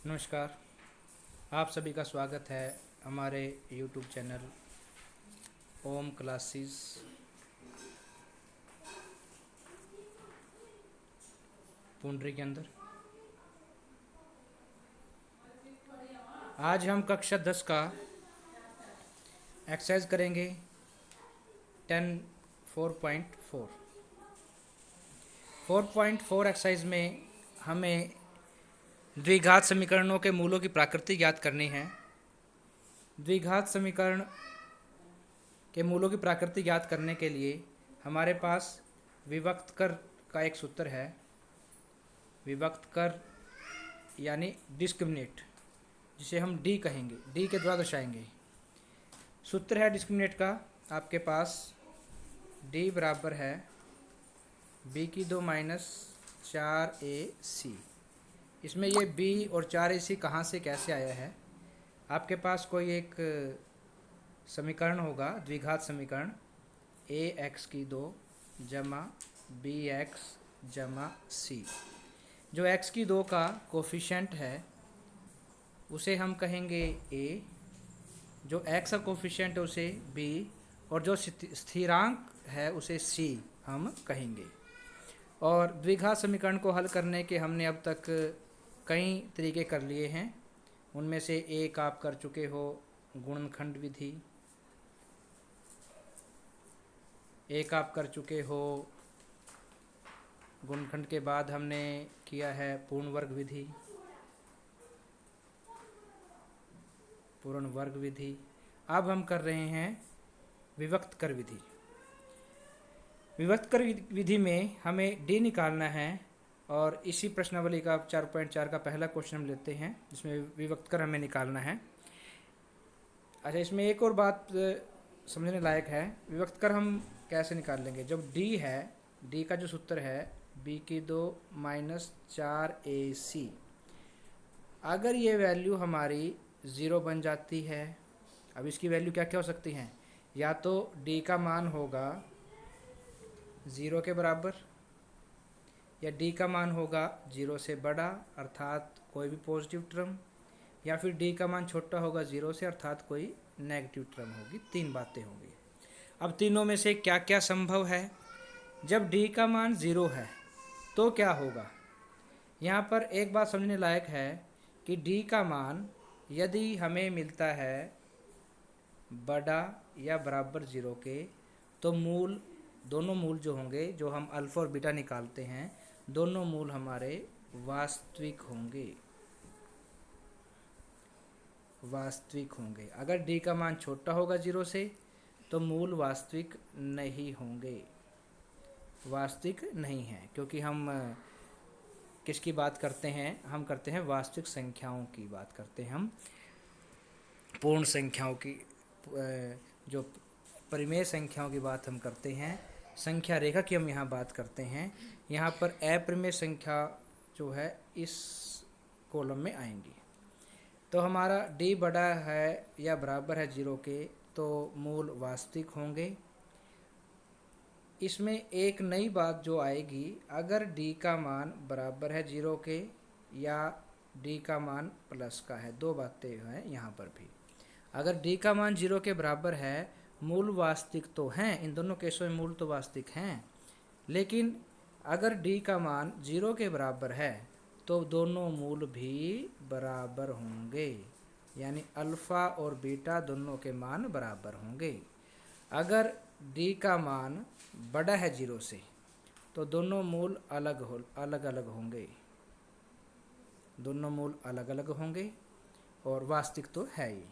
नमस्कार। आप सभी का स्वागत है हमारे YouTube चैनल ओम क्लासेस पुंडरी के अंदर। आज हम कक्षा 10 का एक्सरसाइज करेंगे 10 4.4। 4.4 एक्सरसाइज में हमें द्विघात समीकरणों के मूलों की प्रकृति ज्ञात करनी है। द्विघात समीकरण के मूलों की प्रकृति ज्ञात करने के लिए हमारे पास विभक्त कर का एक सूत्र है। विभक्त कर यानी डिस्क्रिमिनेट, जिसे हम डी कहेंगे, डी के द्वारा दर्शाएंगे। सूत्र है डिस्क्रिमिनेट का आपके पास, डी बराबर है बी की 2 माइनस 4ac। इसमें ये बी और 4ac कहाँ से कैसे आया है? आपके पास कोई एक समीकरण होगा, द्विघात समीकरण, ax की 2 जमा bx जमा c। जो x की 2 का कोफिशेंट है उसे हम कहेंगे a, जो x का कोफिशेंट है उसे b, और जो स्थिरांक है उसे c हम कहेंगे। और द्विघात समीकरण को हल करने के हमने अब तक कई तरीके कर लिए हैं। उनमें से एक आप कर चुके हो गुणनखंड विधि, एक आप कर चुके हो गुणनखंड के बाद हमने किया है पूर्ण वर्ग विधि, पूर्ण वर्ग विधि। अब हम कर रहे हैं विभक्त कर विधि। विभक्त कर विधि में हमें डी निकालना है और इसी प्रश्नावली का 4.4 का पहला क्वेश्चन हम लेते हैं जिसमें विभक्त कर हमें निकालना है। अच्छा, इसमें एक और बात समझने लायक है। विभक्त कर हम कैसे निकाल लेंगे? जब डी है, डी का जो सूत्र है बी की 2 माइनस 4ac, अगर ये वैल्यू हमारी 0 बन जाती है। अब इसकी वैल्यू क्या क्या हो सकती हैं? या तो डी का मान होगा 0 के बराबर, या डी का मान होगा 0 से बड़ा अर्थात कोई भी पॉजिटिव टर्म, या फिर डी का मान छोटा होगा 0 से अर्थात कोई नेगेटिव टर्म होगी। तीन बातें होंगी। अब तीनों में से क्या क्या संभव है? जब डी का मान 0 है तो क्या होगा? यहाँ पर एक बात समझने लायक है कि डी का मान यदि हमें मिलता है बड़ा या बराबर 0 के, तो मूल, दोनों मूल जो होंगे, जो हम अल्फा और बीटा निकालते हैं, दोनों मूल हमारे वास्तविक होंगे, वास्तविक होंगे। अगर डी का मान छोटा होगा 0 से तो मूल वास्तविक नहीं होंगे, वास्तविक नहीं है, क्योंकि हम किसकी बात करते हैं? हम करते हैं वास्तविक संख्याओं की बात करते हैं, हम पूर्ण संख्याओं की, जो परिमेय संख्याओं की बात हम करते हैं, संख्या रेखा की हम यहाँ बात करते हैं। यहाँ पर अपरिमेय संख्या जो है इस कॉलम में आएंगी। तो हमारा डी बड़ा है या बराबर है 0 के तो मूल वास्तविक होंगे। इसमें एक नई बात जो आएगी, अगर डी का मान बराबर है 0 के या डी का मान प्लस का है, दो बातें हैं यहाँ पर भी। अगर डी का मान 0 के बराबर है, मूल वास्तविक तो हैं, इन दोनों केसों में मूल तो वास्तविक हैं, लेकिन अगर डी का मान 0 के बराबर है तो दोनों मूल भी बराबर होंगे, यानी अल्फ़ा और बीटा दोनों के मान बराबर होंगे। अगर डी का मान बड़ा है 0 से तो दोनों मूल अलग अलग होंगे, दोनों मूल अलग अलग होंगे और वास्तविक तो है ही।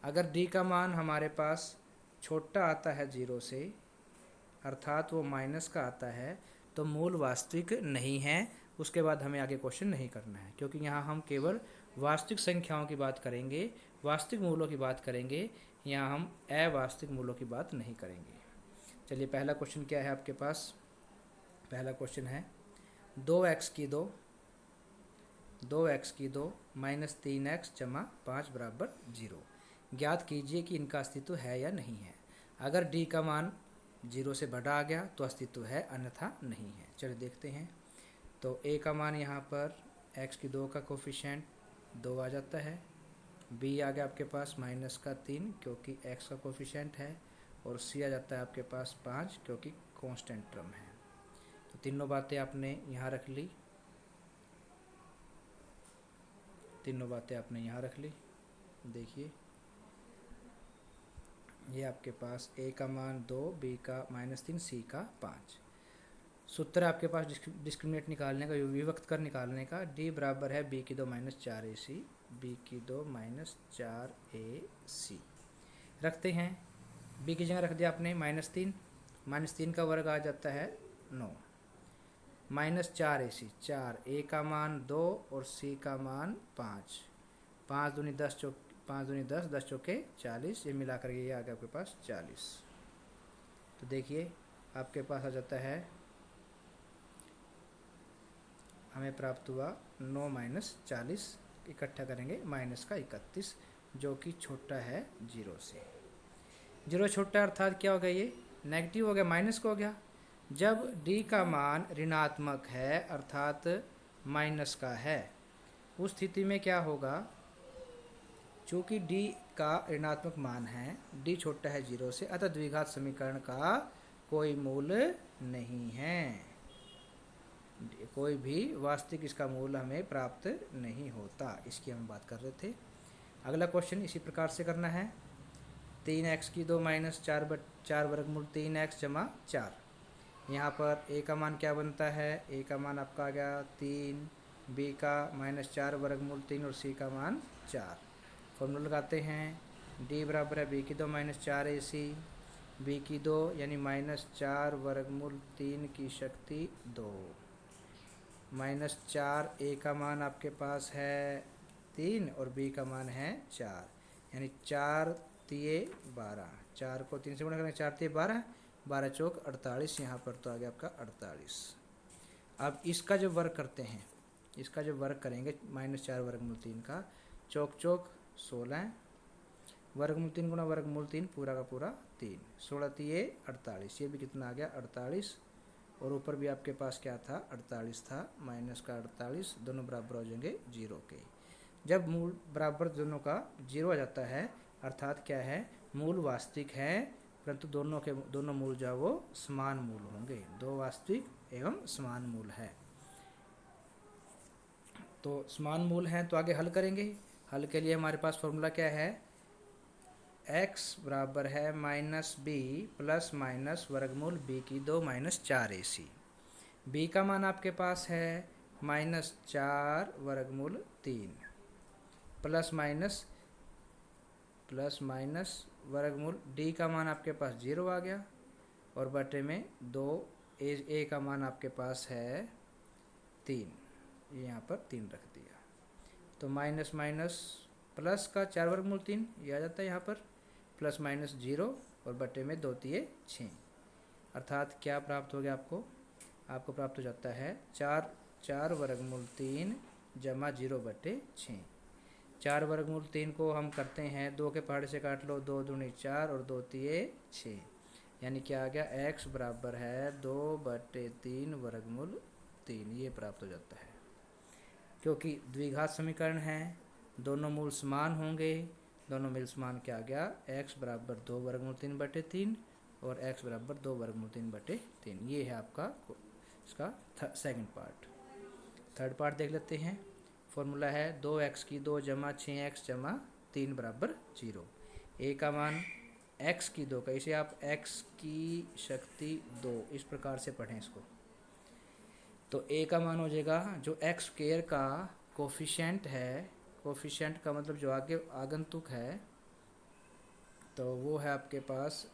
अगर डी का मान हमारे पास छोटा आता है 0 से, अर्थात वो माइनस का आता है, तो मूल वास्तविक नहीं है। उसके बाद हमें आगे क्वेश्चन नहीं करना है, क्योंकि यहाँ हम केवल वास्तविक संख्याओं की बात करेंगे, वास्तविक मूलों की बात करेंगे। यहाँ हम अवास्तविक मूलों की बात नहीं करेंगे। चलिए, पहला क्वेश्चन क्या है आपके पास? पहला क्वेश्चन है 2x की 2 माइनस 3x जमा 5 बराबर 0। ज्ञात कीजिए कि इनका अस्तित्व है या नहीं है। अगर डी का मान 0 से बड़ा आ गया तो अस्तित्व है, अन्यथा नहीं है। चलिए देखते हैं। तो a का मान यहाँ पर x की 2 का कोफिशेंट 2 आ जाता है। बी आ गया आपके पास माइनस का 3 क्योंकि एक्स का कोफिशेंट है, और सी आ जाता है आपके पास 5 क्योंकि कांस्टेंट टर्म है। तो तीनों बातें आपने यहाँ रख ली, तीनों बातें आपने यहाँ रख ली। देखिए ये आपके पास ए का मान 2, बी का -3, सी का 5। सूत्र आपके पास डिस्क्रिमिनेंट निकालने का, विभक्त कर निकालने का। डी बराबर है बी की 2 -4ac, बी की 2 -4ac। रखते हैं, बी की जगह रख दिया आपने -3, -3 का वर्ग आ जाता है 9, -4ac, 4, ए का मान 2 और सी का मान 5, 5 दूनी 10 चौक 5 दूनी 10, 10 चौके 40, ये मिला कर ये आ गया आपके पास 40। तो देखिए आपके पास आ जाता है, हमें प्राप्त हुआ 9 - 40, इकट्ठा करेंगे माइनस का 31, जो कि छोटा है 0 से। 0 छोटा अर्थात क्या हो गया, ये नेगेटिव हो गया, माइनस का हो गया। जब d का मान ऋणात्मक है अर्थात माइनस का है, उस स्थिति में क्या होगा, चूँकि d का ऋणात्मक मान है, d छोटा है 0 से, अतः द्विघात समीकरण का कोई मूल नहीं है, कोई भी वास्तविक इसका मूल हमें प्राप्त नहीं होता। इसकी हम बात कर रहे थे। अगला क्वेश्चन इसी प्रकार से करना है। 3x की 2 -4 वर्गमूल 3x जमा 4। यहाँ पर a का मान क्या बनता है, a का मान आपका आ गया 3, b का -4 वर्गमूल 3 और c का मान 4। फॉर्मूला लगाते हैं, d बराबर है b की 2 -4ac, b की 2 यानी -4 वर्गमूल 3 की शक्ति 2, -4, ए का मान आपके पास है 3 और बी का मान है 4, यानी 4 तिये 12, 4 को 3 से गुणा करेंगे, 4 तिये 12, 12 चौक 48, यहाँ पर तो आ गया आपका 48। अब इसका जो वर्ग करते हैं, इसका जो वर्ग करेंगे -4 वर्गमूल 3 का, चौक चौक 16, वर्गमूल 3 गुणा वर्गमूल 3 पूरा का पूरा 3, 16 तिये 48, ये भी कितना आ गया 48, और ऊपर भी आपके पास क्या था 48 था, माइनस का 48, दोनों बराबर हो जाएंगे 0 के। जब मूल बराबर दोनों का 0 आ जाता है अर्थात क्या है, मूल वास्तविक है, परंतु दोनों मूल जो है वो समान मूल होंगे, दो वास्तविक एवं समान मूल है। तो समान मूल हैं तो आगे हल करेंगे। हल के लिए हमारे पास फॉर्मूला क्या है, x बराबर है -b प्लस माइनस वर्गमूल b की 2 -4ac। b का मान आपके पास है -4 वर्गमूल 3 प्लस माइनस वर्गमूल d का मान आपके पास 0 आ गया, और बटे में 2, a का मान आपके पास है 3, ये यहाँ पर 3 रख दिया। तो माइनस प्लस का 4 वर्गमूल 3 ये आ जाता है यहाँ पर, प्लस -0 और बटे में 2 तिये 6, अर्थात क्या प्राप्त हो गया आपको प्राप्त हो जाता है 4 वर्गमूल 3 जमा 0 बटे 6। 4 वर्गमूल 3 को हम करते हैं 2 के पहाड़े से काट लो, 2 दूनी 4 और 2 तिये 6, यानी क्या आ गया, x बराबर है 2 बटे 3 वर्गमूल 3, ये प्राप्त हो जाता है। क्योंकि द्विघात समीकरण है, दोनों मूल समान होंगे, दोनों मूल समान क्या आ गया, x बराबर 2 वर्गमूल 3 बटे 3 और x बराबर 2 वर्गमूल 3 बटे 3। ये है आपका इसका सेकंड पार्ट। थर्ड पार्ट देख लेते हैं। फॉर्मूला है 2x की 2 जमा 6x जमा 3 बराबर 0। a का मान x की 2 का, इसे आप x की शक्ति 2 इस प्रकार से पढ़ें इसको। तो a का मान हो जाएगा जो x स्क्वायर का कोफिशिएंट है, कोफिशिएंट का मतलब जो आगे आगंतुक है, तो वो है आपके पास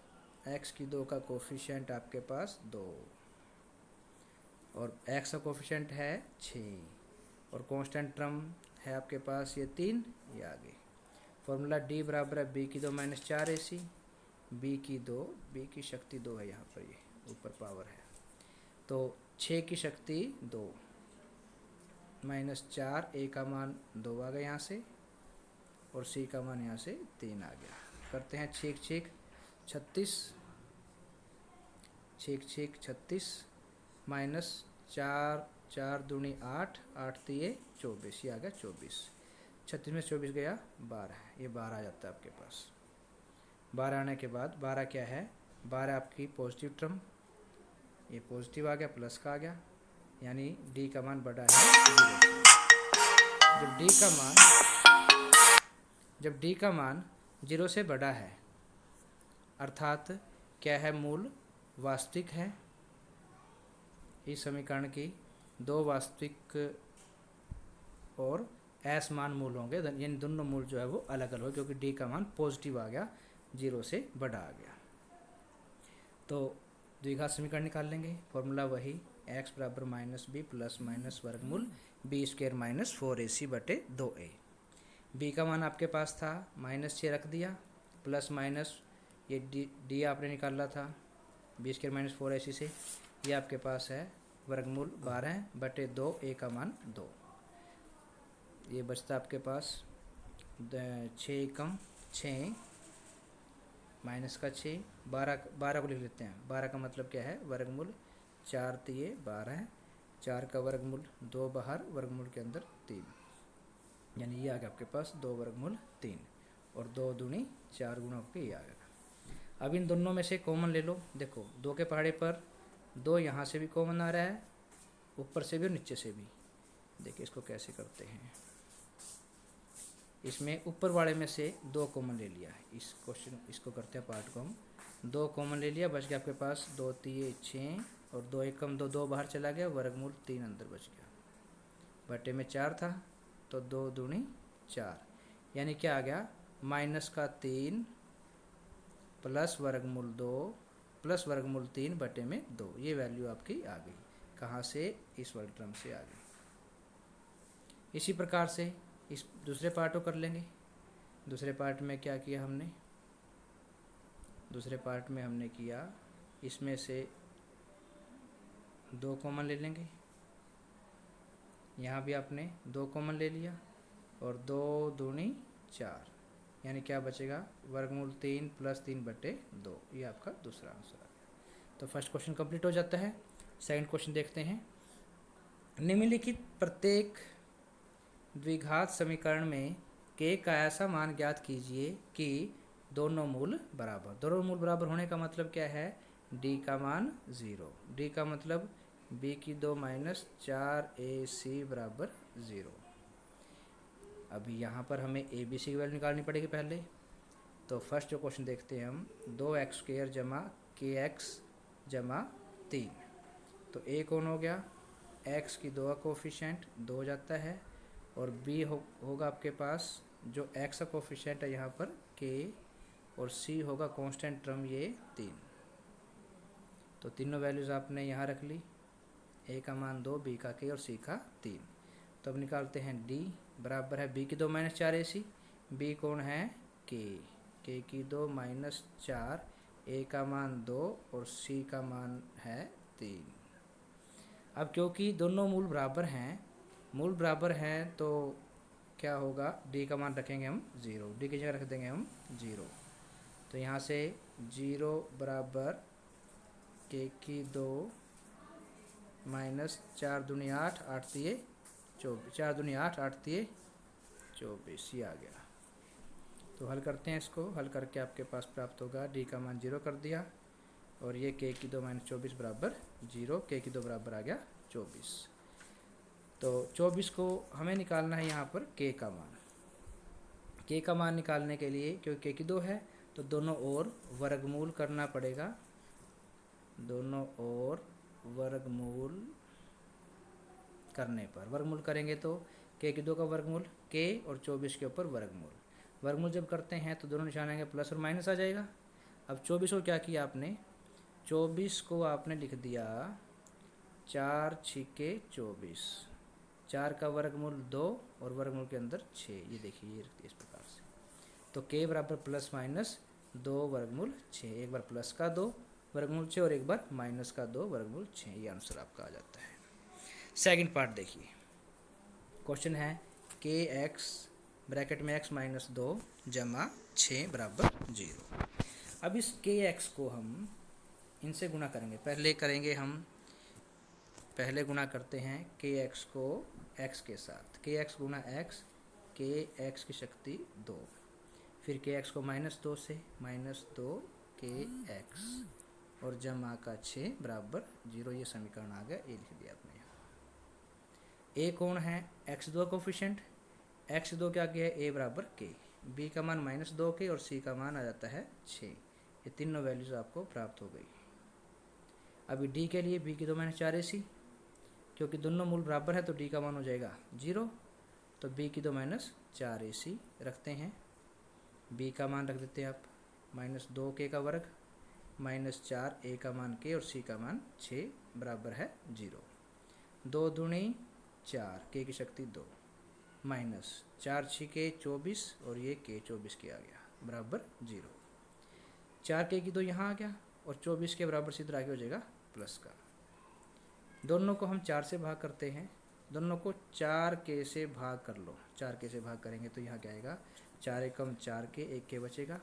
x की 2 का कोफिशिएंट आपके पास 2, और x का कोफिशिएंट है 6, और कांस्टेंट टर्म है आपके पास ये 3, ये आगे। फॉर्मूला d बराबर है b की 2 -4ac, b की शक्ति 2 है, यहाँ पर ये ऊपर पावर है, तो 6 की शक्ति 2 -4, a का मान 2 आ गया यहाँ से, और c का मान यहाँ से 3 आ गया। करते हैं 6 36, 36 -4 4 दूनी 8, 8 तिये 24, ये आ गया 24। 36 में 24 गया 12, ये 12 आ जाता है आपके पास। 12 आने के बाद 12 क्या है, 12 आपकी पॉजिटिव टर्म, ये पॉजिटिव आ गया, प्लस का आ गया, यानी डी का मान बड़ा है 0 से। जब डी का मान 0 से बड़ा है अर्थात क्या है, मूल वास्तविक है। इस समीकरण की दो वास्तविक और असमान मूल होंगे, यानी दोनों मूल जो है वो अलग अलग हो, क्योंकि डी का मान पॉजिटिव आ गया, 0 से बड़ा आ गया। तो द्विघात समीकरण निकाल लेंगे, फॉर्मूला वही x बराबर माइनस बी प्लस माइनस वर्गमूल बी स्क्वायर माइनस 4ac बटे 2a। बी का मान आपके पास था -6 रख दिया, प्लस माइनस ये डी आपने निकाला था बी स्क्वायर माइनस 4ac से, ये आपके पास है वर्गमूल 12 बटे 2, a का मान 2। ये बचता आपके पास 6 कम 6 माइनस का 6, 12 को लिख लेते हैं। 12 का मतलब क्या है, वर्गमूल 4 तिये 12, 4 का वर्गमूल 2 बाहर, वर्गमूल के अंदर 3, यानी ये आ गया आपके पास 2 वर्गमूल 3, और 2 दूनी 4 गुना होकर ये आ गया। अब इन दोनों में से कॉमन ले लो, देखो 2 के पहाड़े पर 2 यहाँ से भी कॉमन आ रहा है, ऊपर से भी और नीचे से भी। देखिए इसको कैसे करते हैं, इसमें ऊपर वाले में से 2 कॉमन ले लिया है, इस क्वेश्चन इसको करते हैं पार्ट को हम, 2 कॉमन ले लिया, बच गया आपके पास 2 तिये 6, और 2 एक कम 2, 2 बाहर चला गया, वर्गमूल 3 अंदर बच गया, बटे में 4 था तो 2 दूनी 4, यानी क्या आ गया -3 प्लस वर्गमूल 2 प्लस वर्गमूल 3 बटे में 2, ये वैल्यू आपकी आ गई। कहाँ से, इस वाले टर्म से आ गई। इसी प्रकार से इस दूसरे पार्ट को कर लेंगे। दूसरे पार्ट में क्या किया हमने, दूसरे पार्ट में हमने किया इसमें से 2 कॉमन ले लेंगे, यहाँ भी आपने 2 कॉमन ले लिया, और 2 दूनी 4, यानी क्या बचेगा वर्गमूल 3 प्लस 3 बटे 2, ये आपका दूसरा आंसर आ गया। तो फर्स्ट क्वेश्चन कंप्लीट हो जाता है। सेकंड क्वेश्चन देखते हैं। निम्नलिखित प्रत्येक द्विघात समीकरण में k का ऐसा मान ज्ञात कीजिए कि दोनों मूल बराबर। दोनों मूल बराबर होने का मतलब क्या है, d का मान 0, d का मतलब b की 2 माइनस 4ac बराबर 0। अभी यहाँ पर हमें a b c की वैल्यू निकालनी पड़ेगी पहले। तो फर्स्ट जो क्वेश्चन देखते हैं हम, 2x² जमा kx जमा 3, तो a कौन हो गया, x की 2 का कोफिशेंट 2 हो जाता है, और b होगा आपके पास जो x का कोफिशेंट है यहाँ पर k, और c होगा कांस्टेंट टर्म ये 3। तो तीनों वैल्यूज़ आपने यहाँ रख ली, a का मान 2, b का k और c का 3। तो अब निकालते हैं d बराबर है b की 2 माइनस 4ac, b कौन है k, k की 2 माइनस 4, a का मान 2 और c का मान है 3। अब क्योंकि दोनों मूल बराबर हैं तो क्या होगा, d का मान रखेंगे हम 0, d की जगह रख देंगे हम 0। तो यहाँ से 0 बराबर k की 2 माइनस 4 दूनी 8, 8 तिये 24, 4 दूनी 8, 8 तिये 24, ये आ गया। तो हल करते हैं इसको, हल करके आपके पास प्राप्त होगा d का मान 0 कर दिया, और ये k की 2 माइनस 24 बराबर 0, k की 2 बराबर आ गया 24। तो 24 को हमें निकालना है यहाँ पर k का मान। k का मान निकालने के लिए क्योंकि k की 2 है तो दोनों ओर वर्गमूल करना पड़ेगा, दोनों ओर वर्गमूल करने पर, वर्गमूल करेंगे तो k की 2 का वर्गमूल k और 24 के ऊपर वर्गमूल जब करते हैं तो दोनों निशान आएंगे प्लस और माइनस आ जाएगा। अब 24 को क्या किया आपने, 24 को आपने लिख दिया 4 छिके 24, 4 का वर्गमूल 2 और वर्गमूल के अंदर 6, ये देखिए ये इस प्रकार से। तो k बराबर प्लस माइनस 2 वर्गमूल 6, एक बार प्लस का 2 वर्गमूल 6 और एक बार माइनस का 2 वर्गमूल 6, ये आंसर आपका आ जाता है। सेकंड पार्ट देखिए, क्वेश्चन है kx ब्रैकेट में x माइनस 2 जमा 6 बराबर 0। अब इस kx को हम इनसे गुणा करेंगे, पहले गुणा करते हैं kx को x के साथ, kx गुणा x के एक्स की शक्ति 2, फिर के एक्स को -2 से -2 के एक्स और जमा का 6 बराबर 0। ये समीकरण आ गया, ये लिख दिया आपने। ए कौन है? x2 कोफिशेंट, x2 क्या किया है? ए बराबर के, बी का मान -2 के और सी का मान आ जाता है 6। ये तीनों वैल्यूज आपको प्राप्त हो गई। अभी डी के लिए बी की 2 - 4 AC, क्योंकि दोनों मूल बराबर है तो डी का मान हो जाएगा 0, तो बी की 2 - 4 AC रखते हैं। बी का मान रख देते हैं आप -2 के का वर्ग -4 ए का मान के और सी का मान 6 बराबर है 0। 2 दूनी 4 के की शक्ति 2 -4 6 24 और ये के 24 के आ गया बराबर 0। 4 के की 2 यहाँ आ गया और 24 के बराबर सीधा आगे हो जाएगा प्लस का। दोनों को हम 4 से भाग करते हैं, दोनों को 4 के से भाग कर लो। 4 के से भाग करेंगे तो यहाँ क्या आएगा? 4 एकम 4 के, 1 के बचेगा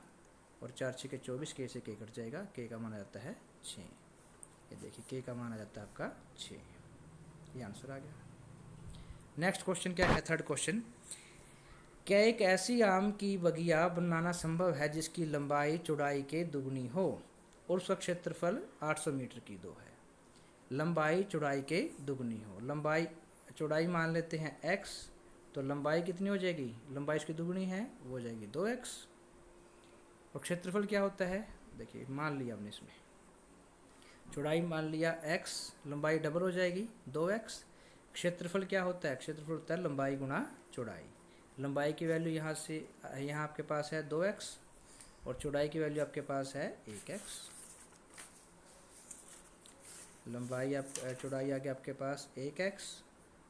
और 4 6 24 के से के कट जाएगा, के का मान आ जाता है 6। ये देखिए के का मान आ जाता है आपका 6। ये आंसर आ गया। नेक्स्ट क्वेश्चन क्या है? थर्ड क्वेश्चन, क्या एक ऐसी आम की बगिया बनाना संभव है जिसकी लंबाई चौड़ाई के दुगनी हो और उसका क्षेत्रफल 800 मीटर की 2 है? लंबाई चौड़ाई के दुगनी हो, लंबाई चौड़ाई मान लेते हैं x, तो लंबाई कितनी हो जाएगी? लंबाई इसकी दुगनी है, वो हो जाएगी 2x। और क्षेत्रफल क्या होता है? देखिए मान लिया हमने, इसमें चौड़ाई मान लिया x, लंबाई डबल हो जाएगी 2x। क्षेत्रफल क्या होता है? क्षेत्रफल होता है लंबाई गुना चौड़ाई। लंबाई की वैल्यू यहाँ से यहाँ आपके पास है 2x और चौड़ाई की वैल्यू आपके पास है 1x। लंबाई आप चौड़ाई आ गया आपके पास 1x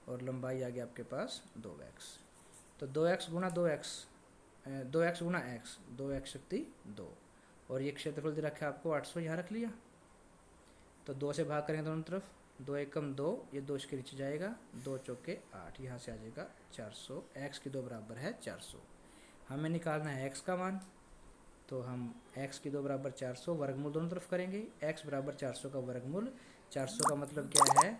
और लंबाई आ गया आपके पास 2x। तो 2x गुना 2x, 2x गुना x, 2x शक्ति 2 और ये क्षेत्रफल दे रखा है आपको 800, यहाँ रख लिया। तो 2 से भाग करेंगे दोनों तरफ, 2 एकम 2, ये 2 इसके नीचे जाएगा, 2 चौके 8, यहाँ से आ जाएगा 400। x की 2 बराबर है 400। हमें निकालना है x का मान, तो हम x की 2 बराबर 400 वर्गमूल दोनों तरफ करेंगे। x बराबर 400 का वर्गमूल, 400 का मतलब क्या है?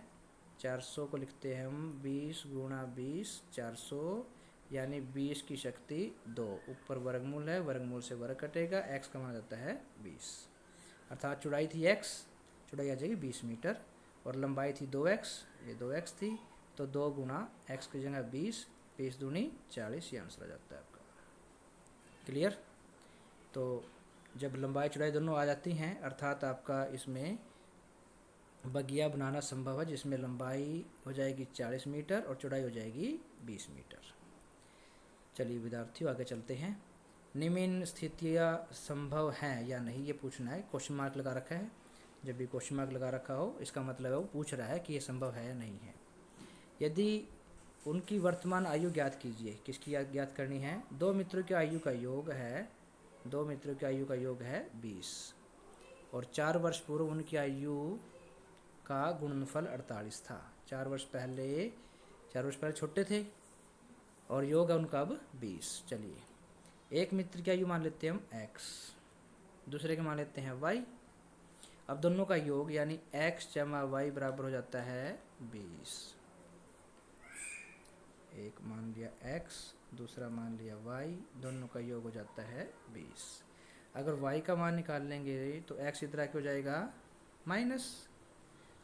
400 को लिखते हैं हम 20 गुणा 20, 400 यानी 20 की शक्ति 2। ऊपर वर्गमूल है, वर्गमूल से वर्ग कटेगा, x का मान जाता है 20। अर्थात चौड़ाई थी x, चौड़ाई आ जाएगी 20 मीटर और लंबाई थी 2x, ये 2x थी, तो 2 गुना x की जगह 20, 20 दूनी 40, ये आंसर आ जाता है आपका। क्लियर? तो जब लंबाई चौड़ाई दोनों आ जाती हैं, अर्थात आपका इसमें बगिया बनाना संभव है जिसमें लंबाई हो जाएगी 40 मीटर और चौड़ाई हो जाएगी 20 मीटर। चलिए विद्यार्थियों आगे चलते हैं। निम्न स्थितियाँ संभव हैं या नहीं, ये पूछना है। क्वेश्चन मार्क लगा रखा है, जब भी क्वेश्चन मार्क लगा रखा हो इसका मतलब है वो पूछ रहा है कि ये संभव है या नहीं है। यदि उनकी वर्तमान आयु ज्ञात कीजिए, किसकी ज्ञात करनी है? 2 मित्रों की आयु का योग है, 2 मित्रों की आयु का योग है 20 और 4 वर्ष पूर्व उनकी आयु का गुणनफल 48 था। 4 वर्ष पहले छोटे थे और योग है उनका अब 20। चलिए एक मित्र की आयु मान लेते हैं हम x, दूसरे के मान लेते हैं y। अब दोनों का योग यानी x जमा y बराबर हो जाता है 20। एक मान लिया x, दूसरा मान लिया y, दोनों का योग हो जाता है 20। अगर y का मान निकाल लेंगे तो x इधर आके हो जाएगा माइनस।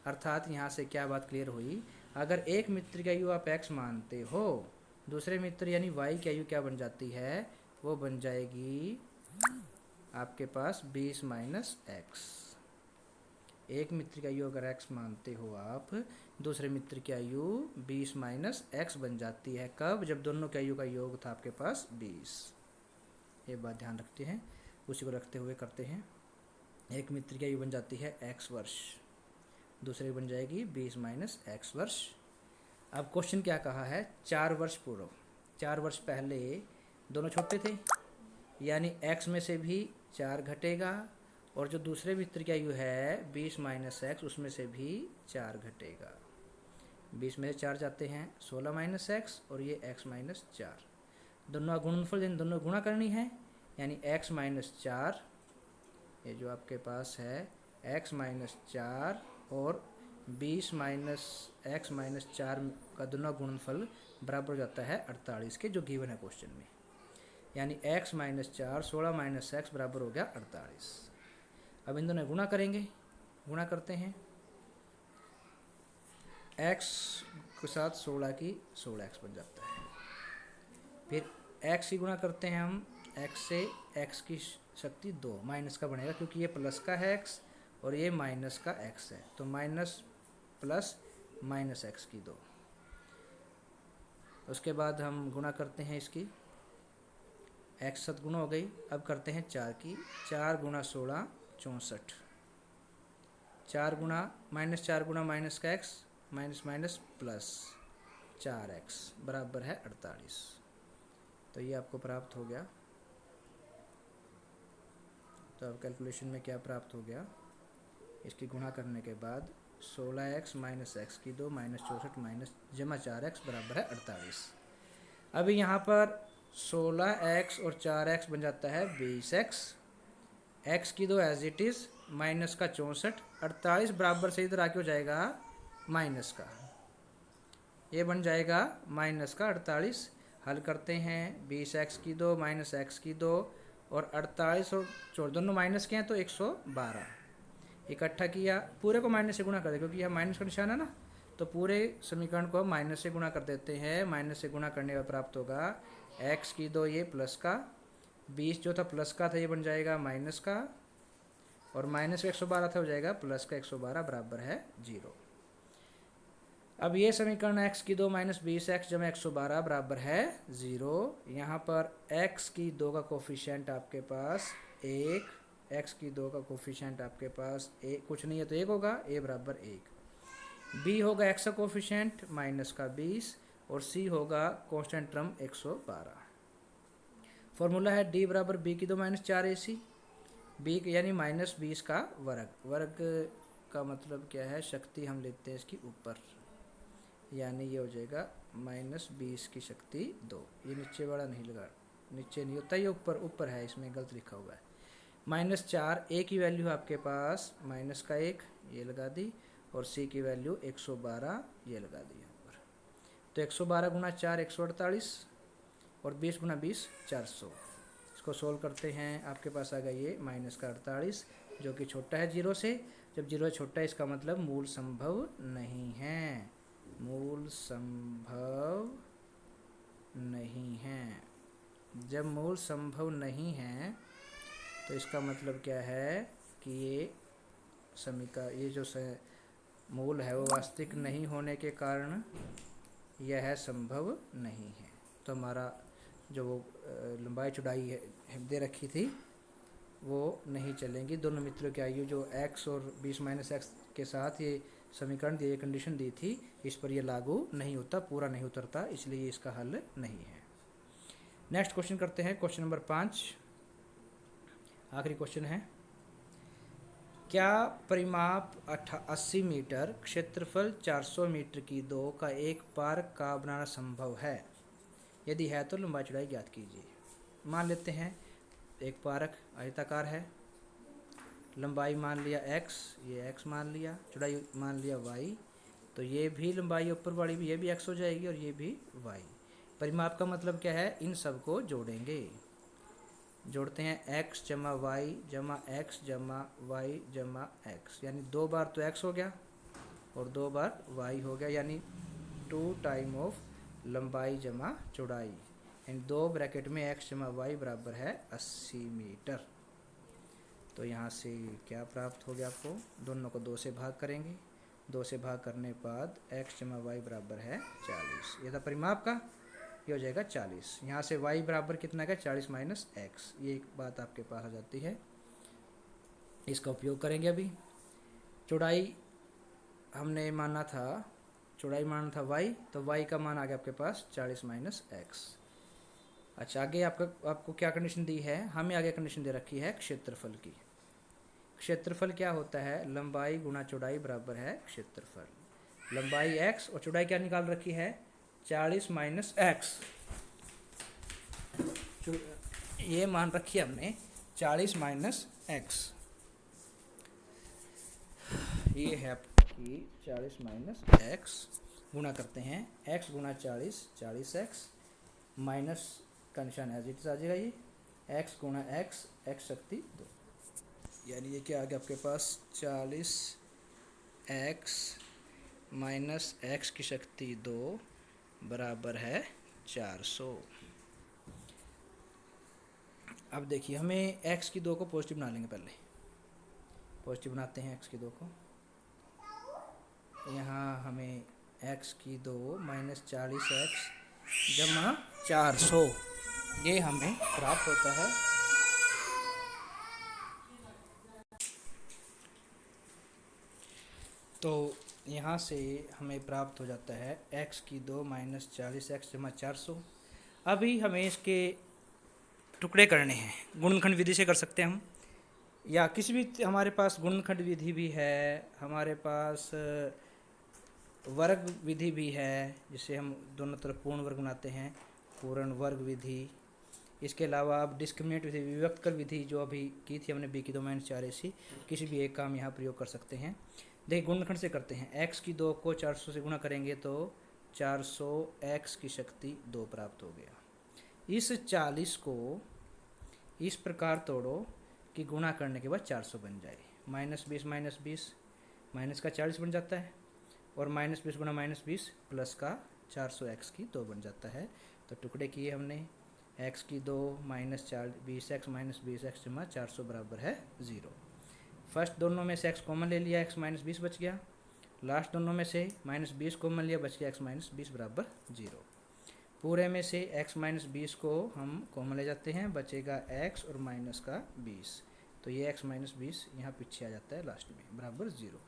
अर्थात यहाँ से क्या बात क्लियर हुई? अगर एक मित्र की आयु आप x मानते हो, दूसरे मित्र यानी y की आयु क्या बन जाती है? वो बन जाएगी आपके पास 20 माइनस x। एक मित्र की आयु अगर x मानते हो आप, दूसरे मित्र की आयु 20 माइनस x बन जाती है। कब? जब दोनों की आयु का योग था आपके पास 20। ये बात ध्यान रखते हैं, उसी को रखते हुए करते हैं। एक मित्र की आयु बन जाती है x वर्ष, दूसरे बन जाएगी 20 माइनस x वर्ष। अब क्वेश्चन क्या कहा है? 4 वर्ष पूर्व, 4 वर्ष पहले दोनों छोटे थे, यानी x में से भी 4 घटेगा और जो दूसरे मित्र की आयु है 20 माइनस x, उसमें से भी 4 घटेगा। 20 में से 4 जाते हैं 16 माइनस x और ये x माइनस 4, दोनों का गुणनफल दोनों गुणा करनी है, यानी x माइनस 4, ये जो आपके पास है x माइनस 4 और 20 माइनस x माइनस 4 का दोनों गुणनफल बराबर हो जाता है 48 के, जो गिवन है क्वेश्चन में। यानी x माइनस 4 16 माइनस x बराबर हो गया 48। अब इन दोनों गुणा करेंगे, गुणा करते हैं x के साथ 16 की 16x बन जाता है। फिर x की गुणा करते हैं हम, x से x की शक्ति 2 माइनस का बनेगा, क्योंकि ये प्लस का है x और ये माइनस का x है, तो माइनस प्लस माइनस x की 2। उसके बाद हम गुणा करते हैं इसकी, x सत गुणा हो गई। अब करते हैं 4 की, 4 गुणा 16 64, 4 गुणा माइनस का x minus minus plus 4x बराबर है 48। तो ये आपको प्राप्त हो गया। तो अब कैलकुलेशन में क्या प्राप्त हो गया, इसकी गुणा करने के बाद 16x माइनस x की 2 माइनस 64 माइनस जमा 4x बराबर है 48। अभी यहाँ पर 16x और 4x बन जाता है 20x, x की 2 एज इट इज़ माइनस का 64, 48 बराबर से इधर आके हो जाएगा माइनस का, ये बन जाएगा माइनस का 48। हल करते हैं 20x की 2 माइनस x की 2 और 48 और 4 दोनों माइनस के हैं तो 112 इकट्ठा किया, पूरे को माइनस से गुणा कर दे क्योंकि यह माइनस का निशान है ना, तो पूरे समीकरण को माइनस से गुणा कर देते हैं। माइनस से गुणा करने पर प्राप्त होगा x की 2 ये प्लस का, 20 जो था प्लस का था ये बन जाएगा माइनस का, और माइनस का 112 था हो जाएगा प्लस का 112 बराबर है 0। अब ये समीकरण x की 2 माइनस 20x जमा 112 बराबर है 0। यहाँ पर x की 2 का कोफिशिएंट आपके पास 1, x की 2 का कोफिशिएंट आपके पास 1 कुछ नहीं है तो 1 होगा, a बराबर 1। b होगा x का कोफिशिएंट माइनस का 20 और c होगा कांस्टेंट टर्म 112। फॉर्मूला है d बराबर b की 2 माइनस 4ac, b यानी माइनस 20 का वर्ग, वर्ग का मतलब क्या है, शक्ति हम लेते हैं इसकी ऊपर, यानी ये हो जाएगा माइनस 20 की शक्ति 2। ये नीचे वाला नहीं लगा, नीचे नहीं होता, ये ऊपर ऊपर है, इसमें गलत लिखा हुआ है। माइनस 4 a की वैल्यू आपके पास माइनस का 1 ये लगा दी, और c की वैल्यू 112 ये लगा दी यहाँ पर। तो 112 गुना 4 148 और 20 गुना 20 400। इसको सोल्व करते हैं, आपके पास आ गया ये माइनस का 48 जो कि छोटा है 0 से। जब 0 छोटा है इसका मतलब मूल संभव नहीं है, मूल संभव नहीं है। जब मूल संभव नहीं है तो इसका मतलब क्या है कि ये ये जो मूल है वो वास्तविक नहीं होने के कारण यह संभव नहीं है। तो हमारा जो वो लंबाई चौड़ाई है दे रखी थी वो नहीं चलेंगी। दोनों मित्रों की आयु जो x और 20 माइनस एक्स के साथ ये समीकरण दी, कंडीशन दी थी, इस पर ये लागू नहीं होता, पूरा नहीं उतरता, इसलिए इसका हल नहीं है। नेक्स्ट क्वेश्चन करते हैं, क्वेश्चन नंबर 5, आखिरी क्वेश्चन है। क्या परिमाप 80 मीटर क्षेत्रफल 400 मीटर की 2 का एक पार्क का बनाना संभव है? यदि है तो लंबाई चौड़ाई ज्ञात कीजिए। मान लेते हैं एक पार्क आयताकार है, लंबाई मान लिया x, ये x मान लिया, चौड़ाई मान लिया y, तो ये भी लंबाई ऊपर वाली भी ये भी x हो जाएगी और ये भी y। परिमाप का मतलब क्या है, इन सब को जोड़ेंगे, जोड़ते हैं x जमा y जमा x जमा y जमा x, यानी 2 बार तो x हो गया और 2 बार y हो गया, यानी 2 टाइम ऑफ लंबाई जमा चौड़ाई, यानी 2 ब्रैकेट में x जमा y बराबर है 80 मीटर। तो यहाँ से क्या प्राप्त हो गया आपको, दोनों को 2 से भाग करेंगे, 2 से भाग करने के बाद x जमा y बराबर है 40। ये था परिमाप का, ये हो जाएगा 40। यहाँ से y बराबर कितना है 40 माइनस x, ये एक बात आपके पास आ जाती है, इसका उपयोग करेंगे। अभी चौड़ाई हमने माना था, चौड़ाई माना था y, तो y का मान आ गया आपके पास 40 माइनस x। अच्छा, आगे आपको क्या कंडीशन दी है, हमें आगे कंडीशन दे रखी है क्षेत्रफल की। क्षेत्रफल क्या होता है, लंबाई गुणा चौड़ाई बराबर है क्षेत्रफल। लंबाई x और चौड़ाई क्या निकाल रखी है 40 माइनस x, ये मान रखी है हमने 40 माइनस x, ये है आपकी 40 माइनस x। गुणा करते हैं, x गुणा 40 40x माइनस का निशान एज इट इज आ जाएगा, ये x गुणा x x शक्ति 2, यानी ये क्या आ गया आपके पास 40x माइनस x की शक्ति 2 बराबर है 400। अब देखिए हमें x की 2 को पॉजिटिव बना लेंगे, पहले पॉजिटिव बनाते हैं x की 2 को। यहाँ हमें x की 2 माइनस 40x जमा 400 ये हमें प्राप्त होता है। तो यहाँ से हमें प्राप्त हो जाता है x की 2 माइनस 40x जमा 400। अभी हमें इसके टुकड़े करने हैं, गुणनखंड विधि से कर सकते हैं हम, या किसी भी हमारे पास गुणनखंड विधि भी है, हमारे पास वर्ग विधि भी है, जिसे हम दोनों तरफ पूर्ण वर्ग बनाते हैं, पूर्ण वर्ग विधि। इसके अलावा आप डिस्क्रिमिनेंट विधि, विभक्तकर विधि जो अभी की थी हमने b की 2 माइनस 4ac, किसी भी एक काम यहाँ प्रयोग कर सकते हैं। देखिए गुणनखंड से करते हैं, x की 2 को 400 से गुणा करेंगे तो 400x की शक्ति 2 प्राप्त हो गया। इस 40 को इस प्रकार तोड़ो कि गुणा करने के बाद 400 बन जाए, माइनस 20 माइनस का 40 बन जाता है, और माइनस 20 गुणा माइनस 20 प्लस का 400x की 2 बन जाता है। तो टुकड़े किए हमने, x की 2 माइनस 20x माइनस 20x जमा 400 बराबर है 0। फर्स्ट दोनों में से x कॉमन ले लिया, x माइनस 20 बच गया, लास्ट दोनों में से माइनस 20 कॉमन लिया, बच गया x माइनस 20 बराबर 0। पूरे में से x माइनस 20 को हम कॉमन ले जाते हैं, बचेगा x और माइनस का 20, तो ये x माइनस 20 यहाँ पीछे आ जाता है लास्ट में बराबर 0।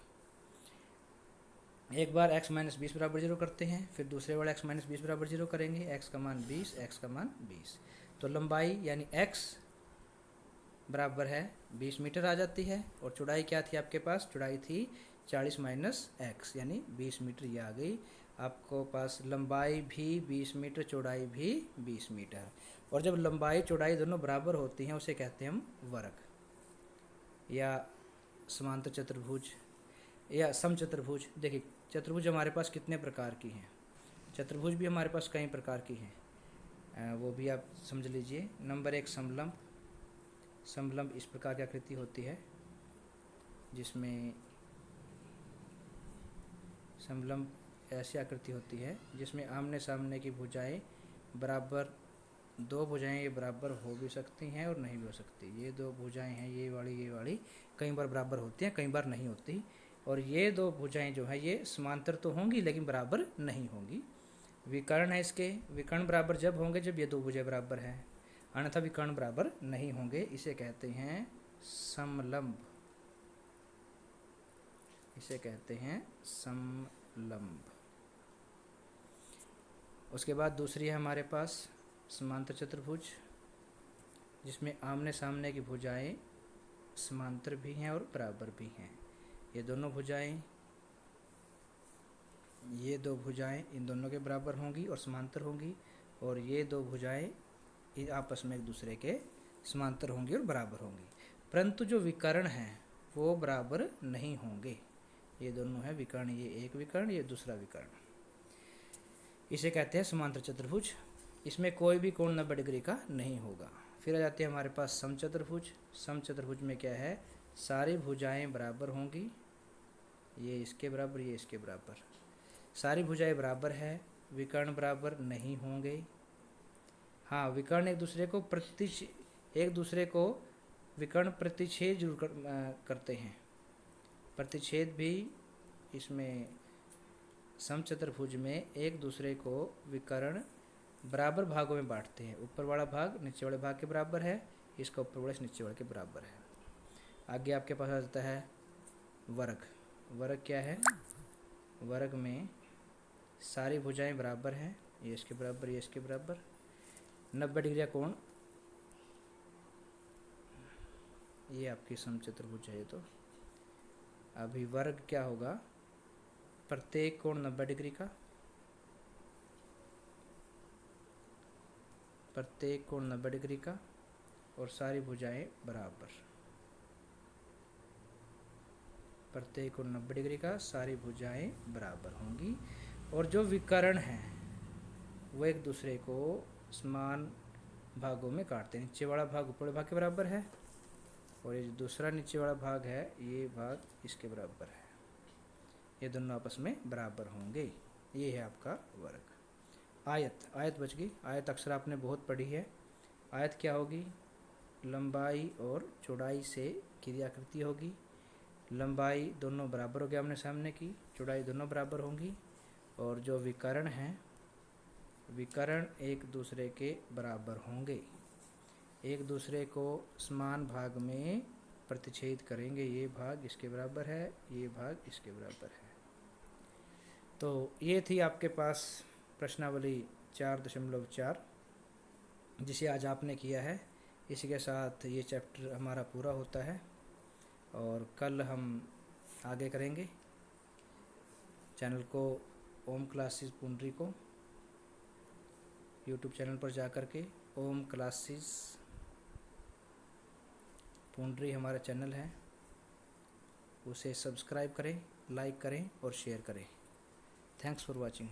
एक बार x माइनस 20 बराबर 0 करते हैं, फिर दूसरे बार x माइनस 20 बराबर 0 करेंगे, x का मान 20 x का मान 20, तो लंबाई यानी x बराबर है 20 मीटर आ जाती है, और चौड़ाई क्या थी आपके पास, चौड़ाई थी 40 माइनस x यानी 20 मीटर ये आ गई। आपको पास लंबाई भी 20 मीटर, चौड़ाई भी 20 मीटर, और जब लंबाई चौड़ाई दोनों बराबर होती हैं उसे कहते हैं हम वर्ग या समांतर चतुर्भुज या समचतुर्भुज। देखिए चतुर्भुज हमारे पास कितने प्रकार की हैं, चतुर्भुज भी हमारे पास कई प्रकार की हैं, वो भी आप समझ लीजिए। नंबर 1 समलंब। समलंब इस प्रकार की आकृति होती है, जिसमें समलंब ऐसी आकृति होती है जिसमें आमने सामने की भुजाएं बराबर, दो भुजाएं ये बराबर हो भी सकती हैं और नहीं भी हो सकती। ये दो भुजाएं हैं, ये वाली कई बार बराबर होती हैं, कई बार नहीं होती, और ये दो भुजाएं जो है ये समांतर तो होंगी लेकिन बराबर नहीं होंगी। विकर्ण है इसके, विकर्ण बराबर जब होंगे जब ये दो भुजाएं बराबर हैं, अन्यथा विकर्ण बराबर नहीं होंगे। इसे कहते हैं समलंब, इसे कहते हैं समलंब। उसके बाद दूसरी है हमारे पास समांतर चतुर्भुज, जिसमें आमने सामने की भुजाएं समांतर भी हैं और बराबर भी हैं। ये दोनों भुजाएं, ये दो भुजाएं इन दोनों के बराबर होंगी और समांतर होंगी, और ये दो भुजाएं आपस में एक दूसरे के समांतर होंगी और बराबर होंगी, परंतु जो विकर्ण हैं वो बराबर नहीं होंगे। ये दोनों है विकर्ण, ये एक विकर्ण, ये दूसरा विकर्ण, इसे कहते हैं समांतर चतुर्भुज। इसमें कोई भी कोण 90 डिग्री का नहीं होगा। फिर आ जाते हैं हमारे पास समचतुर्भुज। समचतुर्भुज में क्या है, सारी भुजाएं बराबर होंगी, ये इसके बराबर, ये इसके बराबर, सारी भुजाएं बराबर है, विकर्ण बराबर नहीं होंगे। हाँ, विकर्ण एक दूसरे को विकर्ण प्रतिच्छेद जरूर करते हैं, प्रतिच्छेद भी इसमें समचतुर्भुज में एक दूसरे को विकर्ण बराबर भागों में बांटते हैं। ऊपर वाला भाग नीचे वाले भाग के बराबर है, इसका ऊपर वाला नीचे वाले के बराबर है। आगे आपके पास आ जाता है वर्ग। वर्ग क्या है, वर्ग में सारी भुजाएं बराबर हैं, ये इसके बराबर, ये इसके बराबर, 90 डिग्री का कोण, ये आपकी समचतुर्भुज है। तो अभी वर्ग क्या होगा, प्रत्येक कोण 90 डिग्री का, प्रत्येक कोण 90 डिग्री का, और सारी भुजाएं बराबर, प्रत्येक कोण 90 डिग्री का, सारी भुजाएं बराबर होंगी। और जो विकर्ण हैं वो एक दूसरे को समान भागों में काटते हैं। नीचे वाला भाग ऊपर भाग के बराबर है और ये जो दूसरा नीचे वाला भाग है ये भाग इसके बराबर है। ये दोनों आपस में बराबर होंगे। ये है आपका वर्ग। आयत, आयत बच गई। आयत अक्सर आपने बहुत पढ़ी है। आयत क्या होगी? लंबाई और चौड़ाई से क्रियाकृति होगी। लंबाई दोनों बराबर हो गया आमने सामने की, चौड़ाई दोनों बराबर होंगी। और जो विकर्ण हैं, विकर्ण एक दूसरे के बराबर होंगे, एक दूसरे को समान भाग में प्रतिच्छेद करेंगे। ये भाग इसके बराबर है, ये भाग इसके बराबर है। तो ये थी आपके पास प्रश्नावली 4.4 जिसे आज आपने किया है। इसी के साथ ये चैप्टर हमारा पूरा होता है और कल हम आगे करेंगे। चैनल को ओम क्लासेस पुंडरी को यूट्यूब चैनल पर जा कर के ओम क्लासेस पुंडरी हमारा चैनल है, उसे सब्सक्राइब करें, लाइक करें और शेयर करें। Thanks for watching.